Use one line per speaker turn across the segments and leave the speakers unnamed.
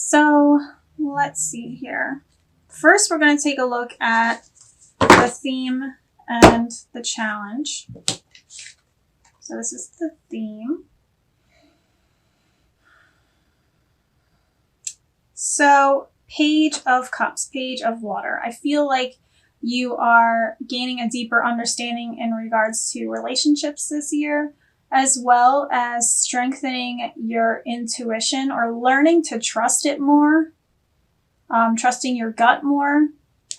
So let's see here. First, we're going to take a look at the theme and the challenge. So this is the theme. So Page of Cups, Page of Water. I feel like you are gaining a deeper understanding in regards to relationships this year, as well as strengthening your intuition or learning to trust it more, trusting your gut more.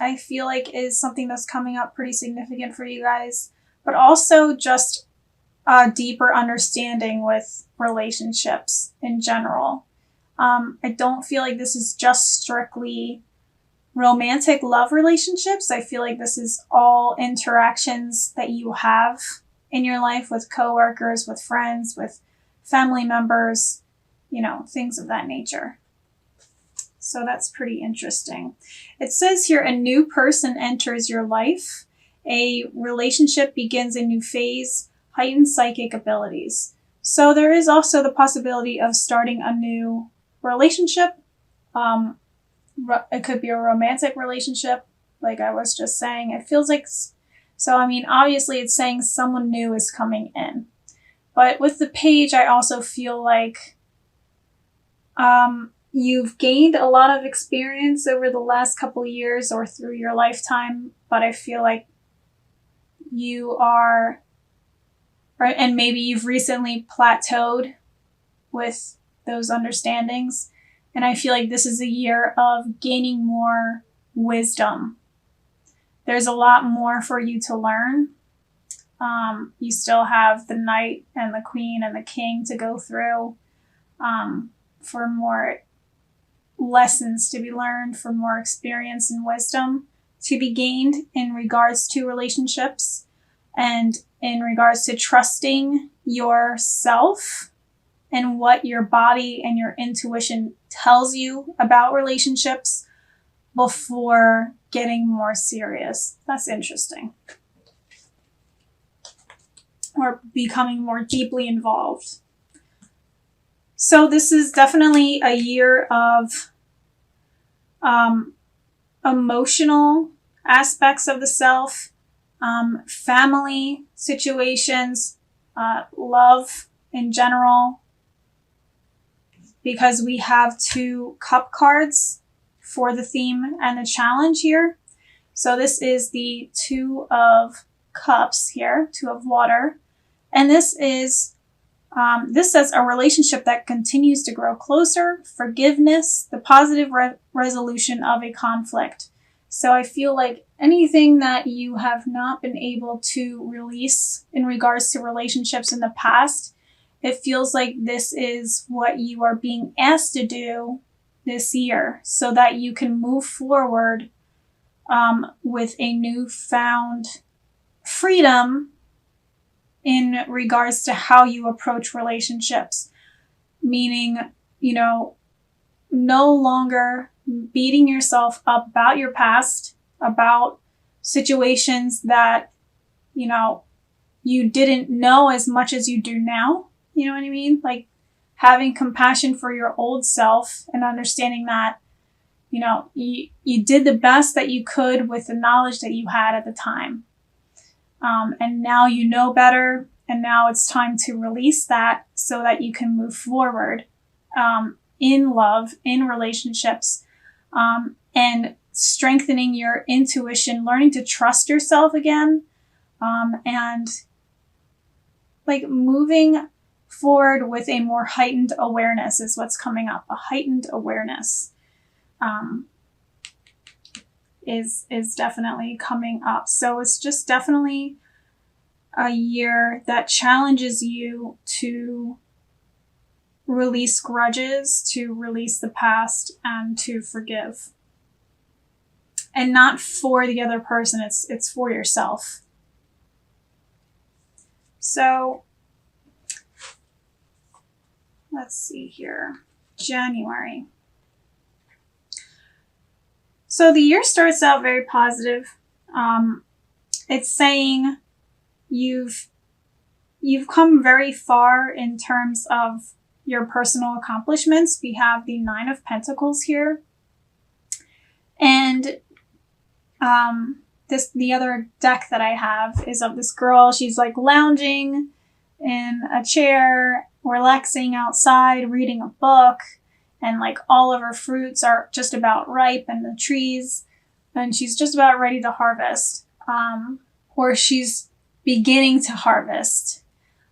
I feel like is something that's coming up pretty significant for you guys, but also just a deeper understanding with relationships in general. I don't feel like this is just strictly romantic love relationships. I feel like this is all interactions that you have in your life with coworkers, with friends, with family members, things of that nature. So that's pretty interesting. It says here, a new person enters your life. A relationship begins a new phase, heightened psychic abilities. So there is also the possibility of starting a new relationship. It could be a romantic relationship, like I was just saying. It feels like, so I mean, obviously it's saying someone new is coming in. But with the page, I also feel like you've gained a lot of experience over the last couple of years or through your lifetime, but I feel like you are, right, and maybe you've recently plateaued with those understandings. And I feel like this is a year of gaining more wisdom. There's a lot more for you to learn. You still have the Knight and the Queen and the King to go through for more lessons to be learned, for more experience and wisdom to be gained in regards to relationships and in regards to trusting yourself and what your body and your intuition tells you about relationships before getting more serious. That's interesting. Or becoming more deeply involved. So this is definitely a year of emotional aspects of the self, family situations, love in general, because we have 2 cup cards for the theme and the challenge here. So this is the 2 of cups here, 2 of water. And this is, this says a relationship that continues to grow closer, forgiveness, the positive resolution of a conflict. So I feel like anything that you have not been able to release in regards to relationships in the past, it feels like this is what you are being asked to do this year so that you can move forward with a newfound freedom in regards to how you approach relationships. Meaning, no longer beating yourself up about your past, about situations that, you didn't know as much as you do now. You know what I mean? Like having compassion for your old self and understanding that, you did the best that you could with the knowledge that you had at the time. And now you know better. And now it's time to release that so that you can move forward in love, in relationships, and strengthening your intuition, learning to trust yourself again, and like moving forward with a more heightened awareness is what's coming up. A heightened awareness is definitely coming up. So it's just definitely a year that challenges you to release grudges, to release the past, and to forgive. And not for the other person, it's for yourself. So let's see here. January. So the year starts out very positive. It's saying you've come very far in terms of your personal accomplishments. We have the Nine of Pentacles here. And the other deck that I have is of this girl. She's like lounging in a chair, relaxing outside, reading a book, and like all of her fruits are just about ripe in the trees, and she's just about ready to harvest, or she's beginning to harvest,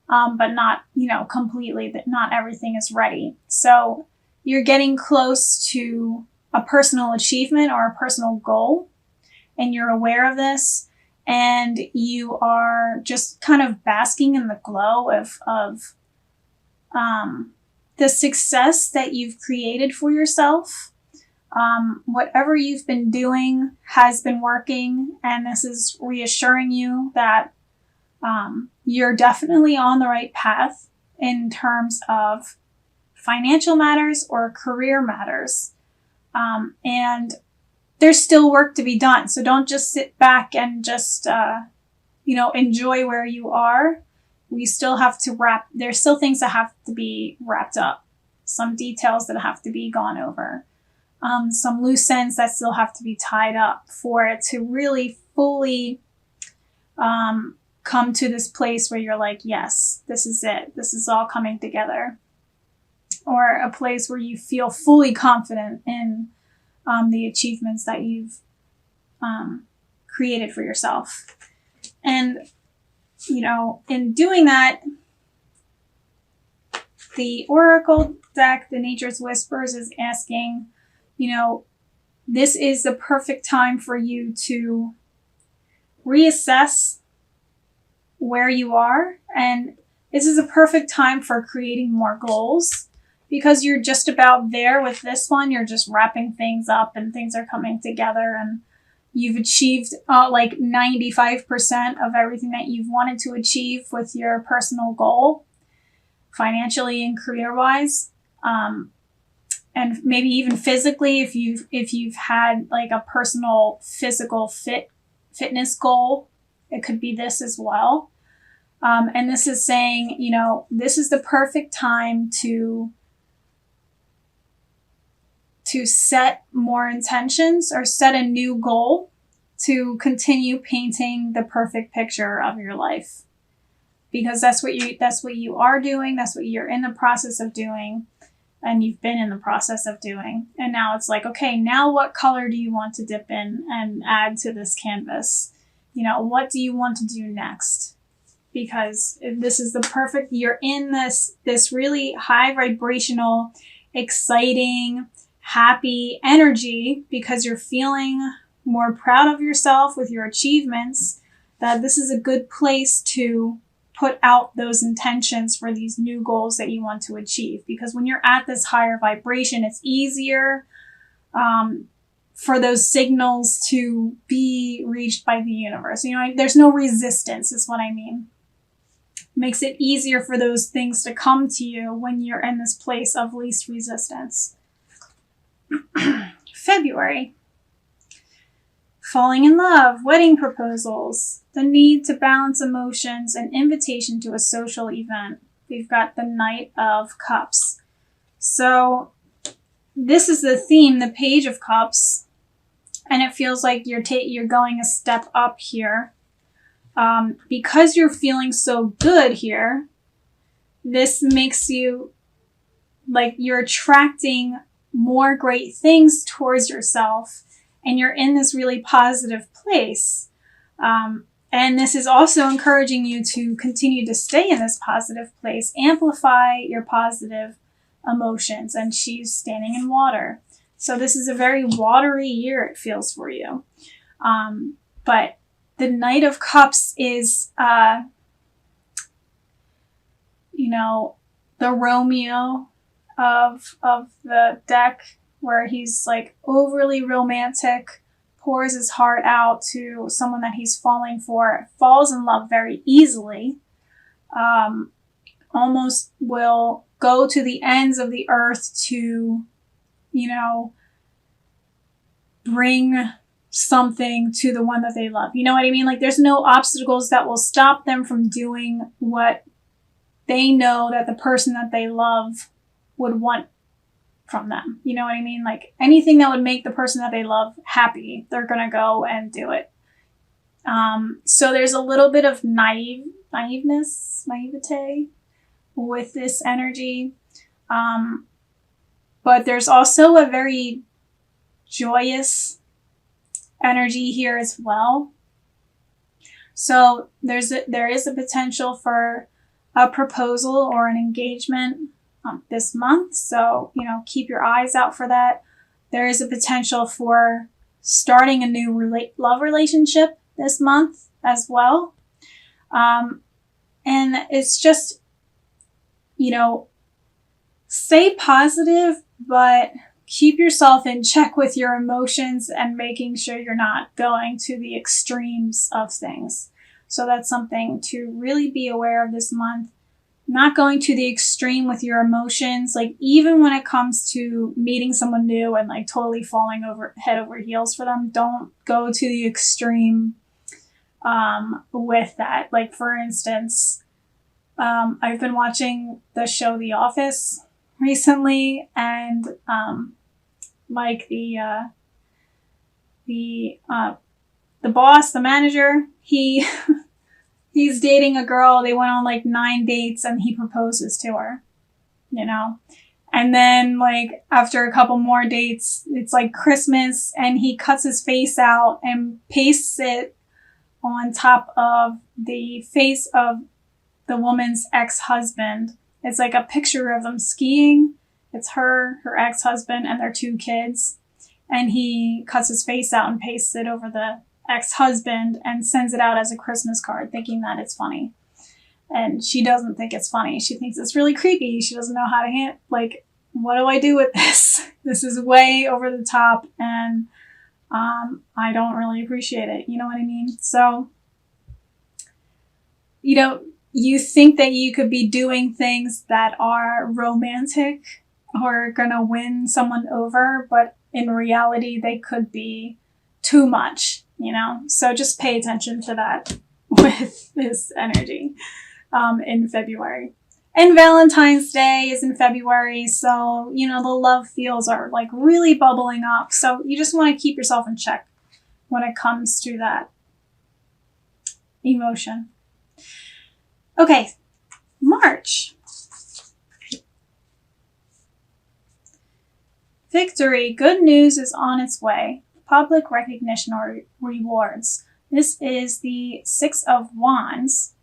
but not, completely, that not everything is ready. So you're getting close to a personal achievement or a personal goal, and you're aware of this, and you are just kind of basking in the glow of the success that you've created for yourself. Whatever you've been doing has been working, and this is reassuring you that you're definitely on the right path in terms of financial matters or career matters. And there's still work to be done. So don't just sit back and just, enjoy where you are. We still have to there's still things that have to be wrapped up. Some details that have to be gone over. Some loose ends that still have to be tied up for it to really fully come to this place where you're like, yes, this is it. This is all coming together. Or a place where you feel fully confident in the achievements that you've created for yourself. And, in doing that, the Oracle deck, the Nature's Whispers, is asking, this is the perfect time for you to reassess where you are. And this is a perfect time for creating more goals, because you're just about there with this one. You're just wrapping things up and things are coming together, and you've achieved like 95% of everything that you've wanted to achieve with your personal goal, financially and career-wise. And maybe even physically, if you've had like a personal physical fitness goal, it could be this as well. And this is saying, this is the perfect time to set more intentions or set a new goal to continue painting the perfect picture of your life. Because that's what you are doing. That's what you're in the process of doing. And you've been in the process of doing. And now it's like, okay, now what color do you want to dip in and add to this canvas? What do you want to do next? Because this is the perfect, you're in this really high vibrational, exciting, happy energy, because you're feeling more proud of yourself with your achievements, that this is a good place to put out those intentions for these new goals that you want to achieve. Because when you're at this higher vibration, it's easier for those signals to be reached by the universe. There's no resistance, is what I mean. Makes it easier for those things to come to you when you're in this place of least resistance. February. Falling in love, wedding proposals, the need to balance emotions, an invitation to a social event. We've got the Knight of Cups. So this is the theme, the Page of Cups, and it feels like you're going a step up here. Because you're feeling so good here, this makes you like you're attracting more great things towards yourself, and you're in this really positive place. And this is also encouraging you to continue to stay in this positive place, amplify your positive emotions. And she's standing in water. So this is a very watery year, it feels, for you. But the Knight of Cups is, the Romeo of the deck, where he's like overly romantic, pours his heart out to someone that he's falling for, falls in love very easily, almost will go to the ends of the earth to, bring something to the one that they love. You know what I mean? Like, there's no obstacles that will stop them from doing what they know that the person that they love would want from them. You know what I mean? Like anything that would make the person that they love happy, they're going to go and do it. So there's a little bit of naivete with this energy. But there's also a very joyous energy here as well. So there is a potential for a proposal or an engagement this month. So, keep your eyes out for that. There is a potential for starting a new love relationship this month as well. And it's just, stay positive, but keep yourself in check with your emotions and making sure you're not going to the extremes of things. So that's something to really be aware of this month. Not going to the extreme with your emotions, like even when it comes to meeting someone new and like totally falling head over heels for them, don't go to the extreme with that. Like for instance, I've been watching the show The Office recently, and like the boss, the manager, he's dating a girl. They went on like 9 dates and he proposes to her, and then like after a couple more dates, it's like Christmas and he cuts his face out and pastes it on top of the face of the woman's ex-husband. It's like a picture of them skiing. It's her ex-husband, and their 2 kids. And he cuts his face out and pastes it over the ex-husband and sends it out as a Christmas card, thinking that it's funny. And she doesn't think it's funny. She thinks it's really creepy. She doesn't know how to what do I do with this? This is way over the top, and I don't really appreciate it. You know what I mean? So, you think that you could be doing things that are romantic or gonna win someone over, but in reality, they could be too much, So just pay attention to that with this energy in February. And Valentine's Day is in February, so, the love feels are like really bubbling up. So you just want to keep yourself in check when it comes to that emotion. Okay, March. Victory. Good news is on its way. Public recognition or rewards. This is the 6 of Wands.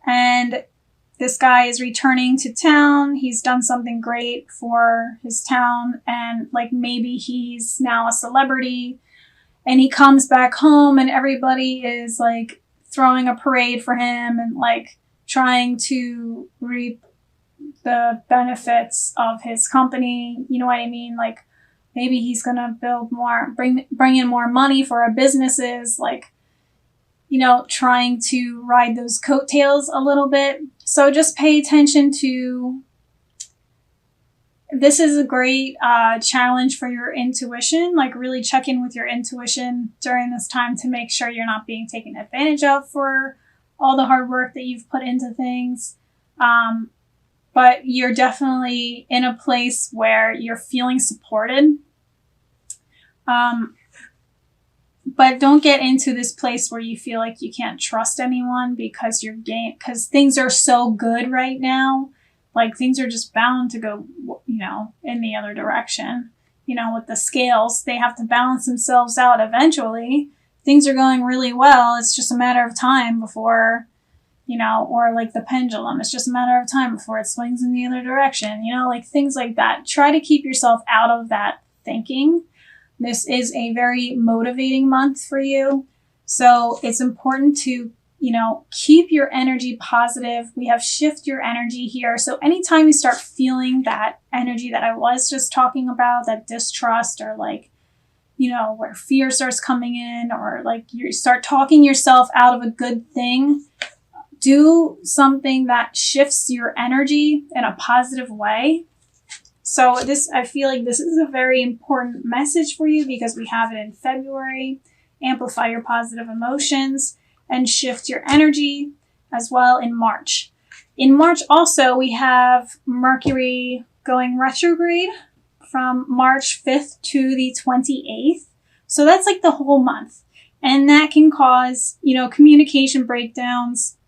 And this guy is returning to town. He's done something great for his town. And like maybe he's now a celebrity. And he comes back home and everybody is like throwing a parade for him and like trying to reap the benefits of his company. You know what I mean? Like maybe he's going to build more, bring in more money for our businesses, like, trying to ride those coattails a little bit. So just pay attention to, this is a great challenge for your intuition. Like really check in with your intuition during this time to make sure you're not being taken advantage of for all the hard work that you've put into things. But you're definitely in a place where you're feeling supported. But don't get into this place where you feel like you can't trust anyone because because things are so good right now. Like things are just bound to go, in the other direction. With the scales, they have to balance themselves out eventually. Things are going really well. It's just a matter of time before, or like the pendulum. It's just a matter of time before it swings in the other direction, like things like that. Try to keep yourself out of that thinking. This is a very motivating month for you. So it's important to, keep your energy positive. We have shift your energy here. So anytime you start feeling that energy that I was just talking about, that distrust or like, where fear starts coming in, or like you start talking yourself out of a good thing, do something that shifts your energy in a positive way. So I feel like this is a very important message for you because we have it in February. Amplify your positive emotions and shift your energy as well in March. In March also, we have Mercury going retrograde from March 5th to the 28th. So that's like the whole month. And that can cause, communication breakdowns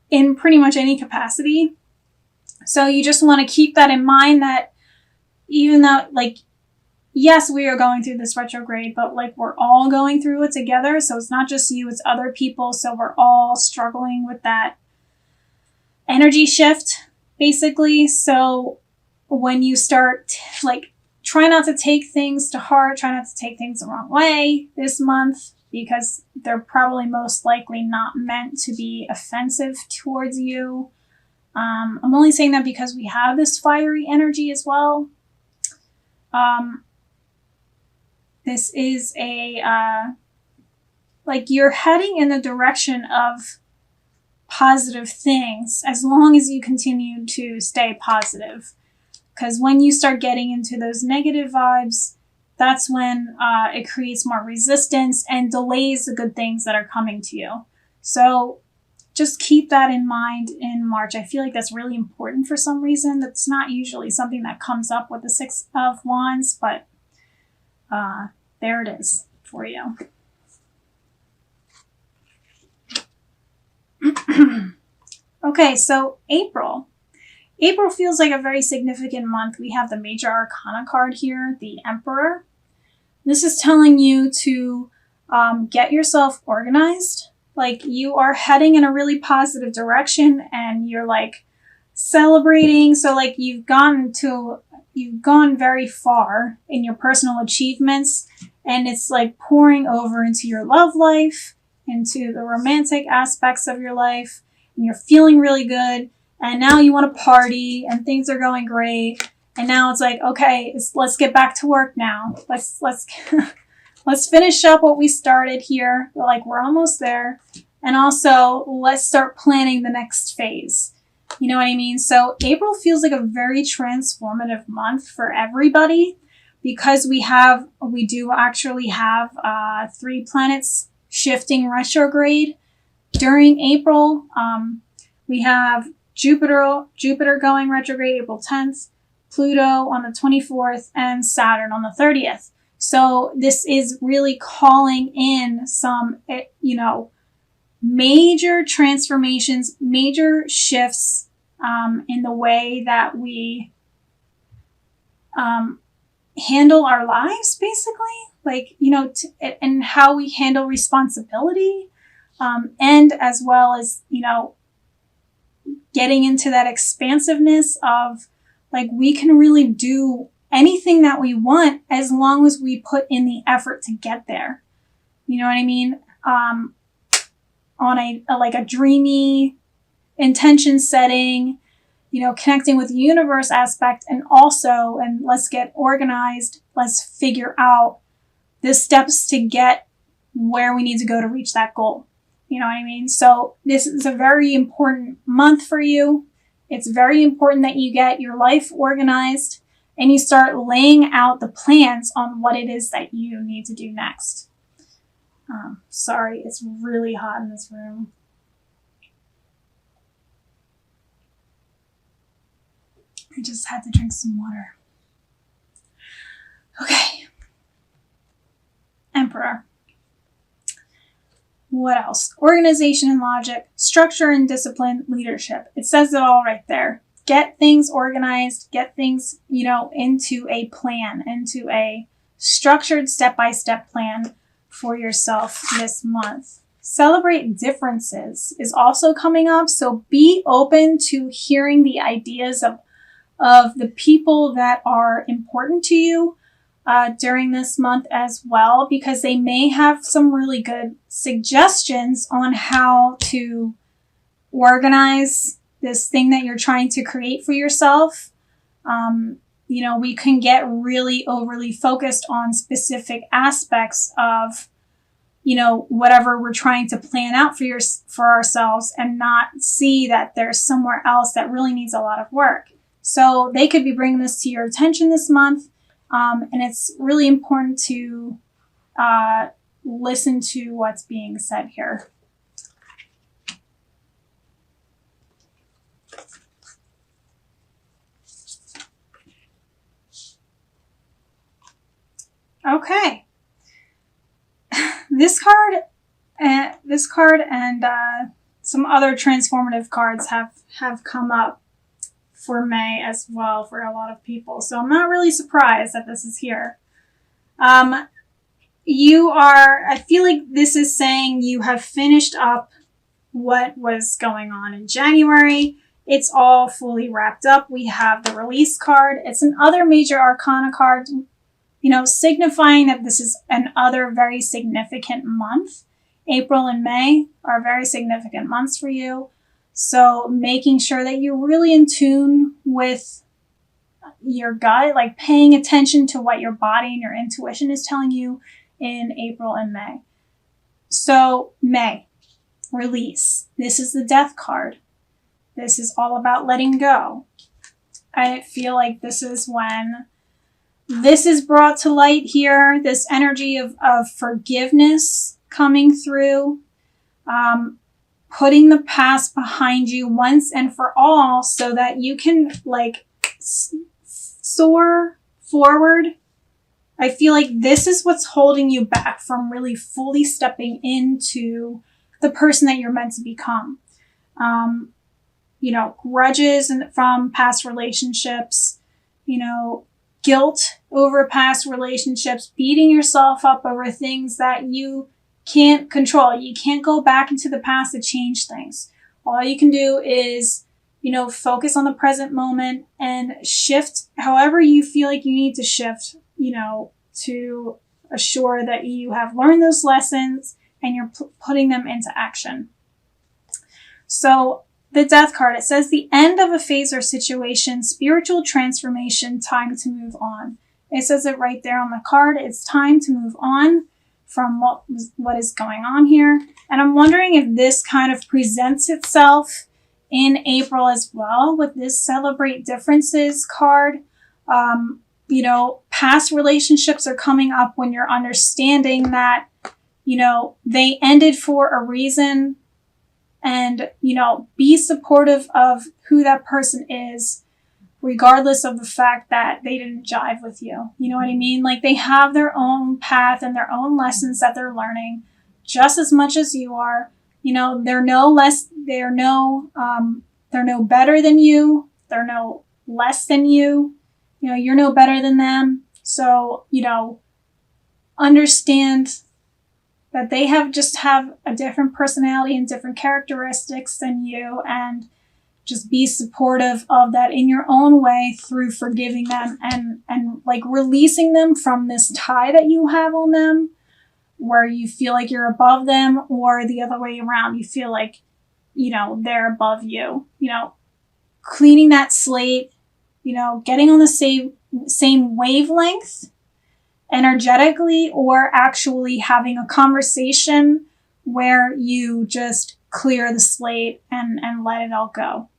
in pretty much any capacity. So you just want to keep that in mind, that even though, yes, we are going through this retrograde, but we're all going through it together. So it's not just you, it's other people. So we're all struggling with that energy shift, basically. So when you start, try not to take things to heart, try not to take things the wrong way this month, because they're probably most likely not meant to be offensive towards you. I'm only saying that because we have this fiery energy as well. This is you're heading in the direction of positive things as long as you continue to stay positive. Because when you start getting into those negative vibes, that's when it creates more resistance and delays the good things that are coming to you. So just keep that in mind in March. I feel like that's really important for some reason. That's not usually something that comes up with the Six of Wands, but there it is for you. Okay, so April. April feels like a very significant month. We have the Major Arcana card here, the Emperor. This is telling you to get yourself organized. You are heading in a really positive direction, and you're celebrating. So you've gone very far in your personal achievements, and it's pouring over into your love life, into the romantic aspects of your life, and you're feeling really good. And now you want to party, and things are going great. And now it's okay, let's get back to work now. Let's let's finish up what we started here. We're almost there. And also, let's start planning the next phase. You know what I mean? So April feels like a very transformative month for everybody, because we do actually have 3 planets shifting retrograde during April. We have Jupiter going retrograde April 10th, Pluto on the 24th, and Saturn on the 30th. So this is really calling in some, major transformations, major shifts in the way that we handle our lives, basically, and how we handle responsibility, and as well as, getting into that expansiveness of we can really do anything that we want as long as we put in the effort to get there. You know what I mean? On a dreamy intention setting, connecting with the universe aspect, and let's get organized. Let's figure out the steps to get where we need to go to reach that goal. You know what I mean? So this is a very important month for you. It's very important that you get your life organized and you start laying out the plans on what it is that you need to do next. Sorry, it's really hot in this room. I just had to drink some water. Okay. Emperor. What else? Organization and logic, structure and discipline, leadership. It says it all right there. Get things organized, get things, into a plan, into a structured step-by-step plan for yourself this month. Celebrate differences is also coming up. So be open to hearing the ideas of the people that are important to you during this month as well, because they may have some really good suggestions on how to organize this thing that you're trying to create for yourself. We can get really overly focused on specific aspects of, whatever we're trying to plan out for ourselves, and not see that there's somewhere else that really needs a lot of work. So they could be bringing this to your attention this month. And it's really important to listen to what's being said here. Okay. This card and some other transformative cards have come up for May as well for a lot of people. So I'm not really surprised that this is here. I feel like this is saying you have finished up what was going on in January. It's all fully wrapped up. We have the release card. It's another major arcana card, signifying that this is another very significant month. April and May are very significant months for you. So making sure that you're really in tune with your gut, like paying attention to what your body and your intuition is telling you in April and May. So May, release. This is the Death card. This is all about letting go. I feel like this is when this is brought to light here, this energy of forgiveness coming through, putting the past behind you once and for all so that you can soar forward. I feel like this is what's holding you back from really fully stepping into the person that you're meant to become. Grudges from past relationships, guilt over past relationships, beating yourself up over things that you can't control. You can't go back into the past to change things. All you can do is, focus on the present moment and shift however you feel like you need to shift, to assure that you have learned those lessons and you're putting them into action. So the Death card, it says the end of a phase or situation, spiritual transformation, time to move on. It says it right there on the card. It's time to move on from what is going on here. And I'm wondering if this kind of presents itself in April as well with this Celebrate Differences card. Past relationships are coming up when you're understanding that, they ended for a reason. And, be supportive of who that person is, regardless of the fact that they didn't jive with you. You know what I mean? Like, they have their own path and their own lessons that they're learning just as much as you are. They're no better than you. They're no less than you. You're no better than them. So, understand that they have a different personality and different characteristics than you, and just be supportive of that in your own way through forgiving them and releasing them from this tie that you have on them, where you feel like you're above them, or the other way around, you feel like, they're above you, cleaning that slate, getting on the same wavelength energetically, or actually having a conversation where you just clear the slate and let it all go.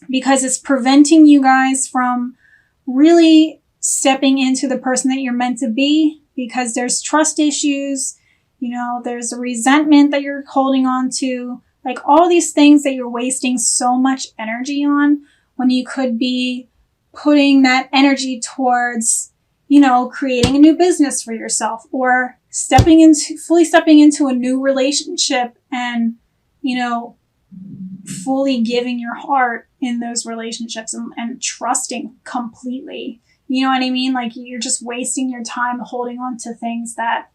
Because it's preventing you guys from really stepping into the person that you're meant to be, because there's trust issues, there's a resentment that you're holding on to, like all these things that you're wasting so much energy on when you could be putting that energy towards creating a new business for yourself, or fully stepping into a new relationship and, fully giving your heart in those relationships and trusting completely. You know what I mean? Like, you're just wasting your time holding on to things that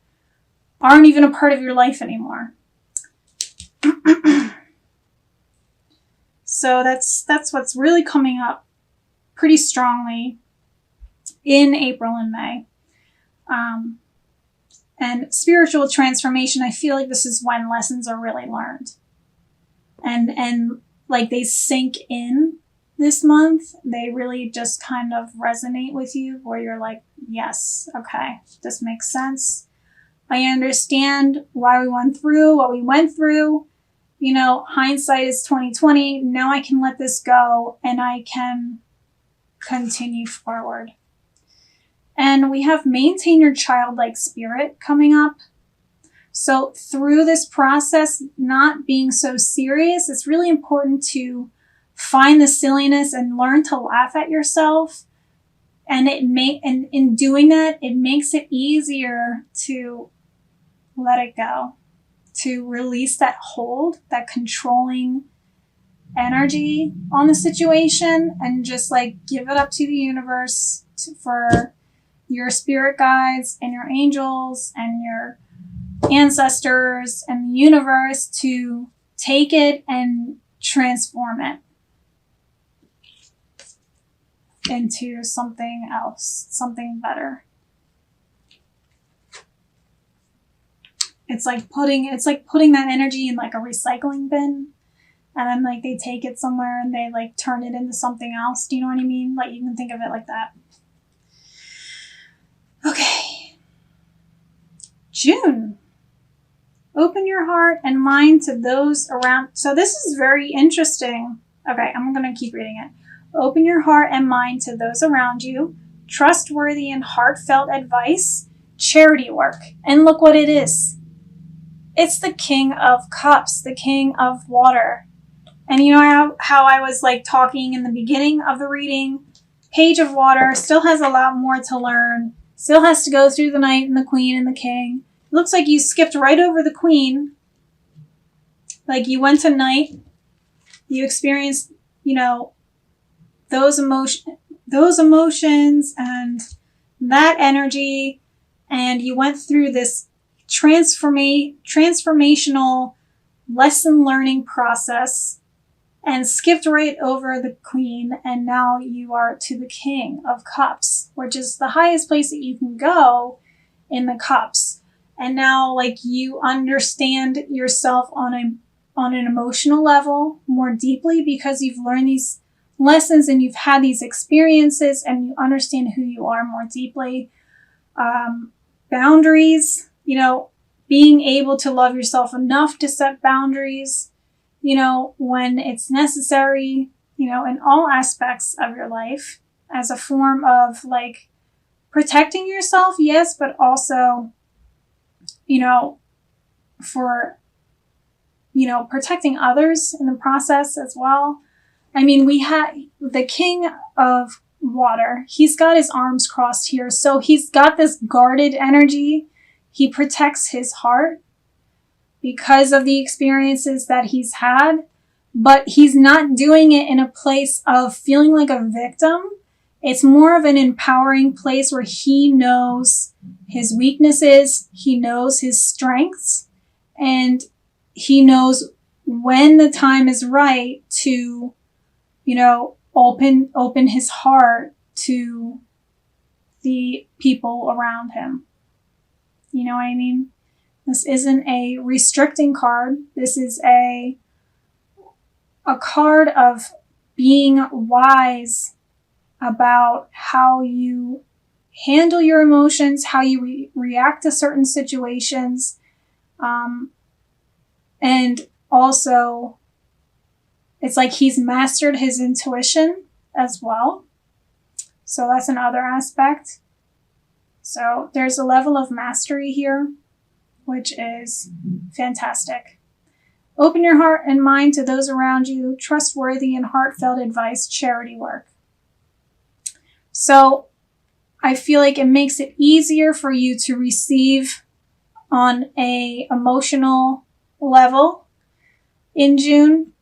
aren't even a part of your life anymore. So that's what's really coming up pretty strongly in April and May. And spiritual transformation, I feel like this is when lessons are really learned. And like they sink in this month. They really just kind of resonate with you, where you're like, yes, okay, this makes sense. I understand why we went through what we went through. Hindsight is 2020. Now I can let this go and I can continue forward. And we have maintain your childlike spirit coming up. So through this process, not being so serious, it's really important to find the silliness and learn to laugh at yourself And and in doing that, it makes it easier to let it go, to release that hold, that controlling energy on the situation, and just like give it up to the universe for your spirit guides and your angels and your ancestors and the universe to take it and transform it into something else, something better. It's like putting that energy in like a recycling bin, and then like they take it somewhere and they like turn it into something else. Do you know what I mean? Like you can think of it like that. Okay. June. Open your heart and mind to those around. So this is very interesting. Okay, I'm going to keep reading it. Open your heart and mind to those around you. Trustworthy and heartfelt advice. Charity work. And look what it is. It's the King of Cups, the King of Water. And you know how I was like talking in the beginning of the reading? Page of Water still has a lot more to learn. Still has to go through the Knight and the Queen and the King. It looks like you skipped right over the Queen. Like you went to Knight. You experienced, those emotions and that energy. And you went through this transformational lesson learning process and skipped right over the Queen, and now you are to the King of Cups, which is the highest place that you can go in the cups. And now like you understand yourself on an emotional level more deeply because you've learned these lessons and you've had these experiences and you understand who you are more deeply. Boundaries, being able to love yourself enough to set boundaries, when it's necessary, in all aspects of your life as a form of like protecting yourself, yes, but also, for, protecting others in the process as well. I mean, we had the King of Water. He's got his arms crossed here. So he's got this guarded energy. He protects his heart because of the experiences that he's had, but he's not doing it in a place of feeling like a victim. It's more of an empowering place where he knows his weaknesses, he knows his strengths, and he knows when the time is right to, open his heart to the people around him. You know what I mean? This isn't a restricting card. This is a card of being wise about how you handle your emotions, how you react to certain situations, and also it's like he's mastered his intuition as well. So that's another aspect. So there's a level of mastery here, which is fantastic. Open your heart and mind to those around you. Trustworthy and heartfelt advice, charity work. So I feel like it makes it easier for you to receive on a emotional level in June,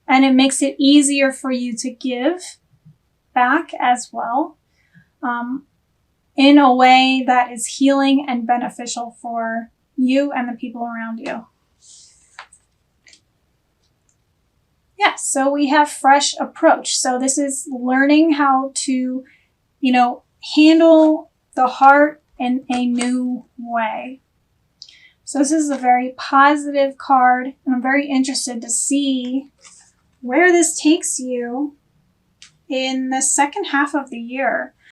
and it makes it easier for you to give back as well, in a way that is healing and beneficial for you and the people around you. Yeah, so we have fresh approach. So this is learning how to, handle the heart in a new way. So this is a very positive card, and I'm very interested to see where this takes you in the second half of the year.